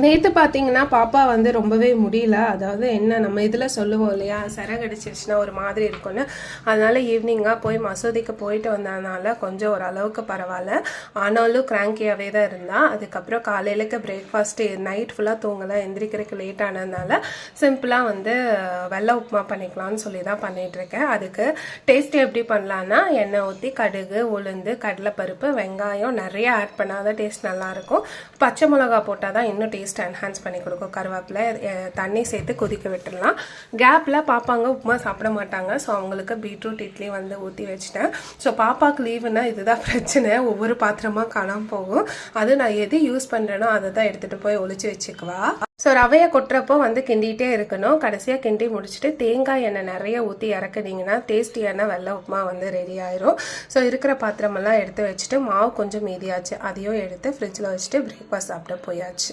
நேற்று பார்த்தீங்கன்னா பாப்பா வந்து ரொம்பவே முடியல. அதாவது என்ன நம்ம இதில் சொல்லுவோம் இல்லையா, சிறகடிச்சிருச்சுன்னா ஒரு மாதிரி இருக்கும்னு. அதனால் ஈவினிங்காக போய் மசூதிக்கு போயிட்டு வந்ததுனால கொஞ்சம் ஓரளவுக்கு பரவாயில்ல. ஆனாலும் கிராங்கியாகவே தான் இருந்தால். அதுக்கப்புறம் காலையிலுக்கு பிரேக்ஃபாஸ்ட்டு நைட் ஃபுல்லாக தூங்கலை, எந்திரிக்கிறதுக்கு லேட் ஆனதுனால சிம்பிளாக வந்து வெள்ளை உப்புமா பண்ணிக்கலாம்னு சொல்லி தான் பண்ணிகிட்ருக்கேன். அதுக்கு டேஸ்ட்டு எப்படி பண்ணலான்னா, எண்ணெய் ஊற்றி கடுகு, உளுந்து, கடலைப்பருப்பு, வெங்காயம் நிறைய ஆட் பண்ணாத டேஸ்ட் நல்லாயிருக்கும். பச்சை மிளகா போட்டால் தான் இன்னும் டேஸ்ட் என்ஹான்ஸ் பண்ணி கொடுக்கும். கருவேப்பிலை, தண்ணி சேர்த்து கொதிக்க விட்டுடலாம். கேப்பில் பாப்பாங்க உப்புமா சாப்பிட மாட்டாங்க. ஸோ அவங்களுக்கு பீட்ரூட் இட்லி வந்து ஊற்றி வச்சுட்டேன். ஸோ பாப்பாவுக்கு லீவுனா இதுதான் பிரச்சனை, ஒவ்வொரு பாத்திரமாக காணாமல் போகும். அது நான் எது யூஸ் பண்ணுறேனோ அதை தான் எடுத்துகிட்டு போய் ஒழிச்சு வச்சுக்குவா. ஸோ ரவையை கொட்டுறப்போ வந்து கிண்டிகிட்டே இருக்கணும். கடைசியாக கிண்டி முடிச்சுட்டு தேங்காய் எண்ணெய் நிறைய ஊற்றி இறக்குனீங்கன்னா டேஸ்டியான வெள்ளை உப்புமா வந்து ரெடி ஆயிரும். ஸோ இருக்கிற பாத்திரமெல்லாம் எடுத்து வச்சுட்டு மாவு கொஞ்சம் மீதியாச்சு, அதையும் எடுத்து ஃப்ரிட்ஜில் வச்சுட்டு பிரேக்ஃபாஸ்ட் சாப்பிட போயாச்சு.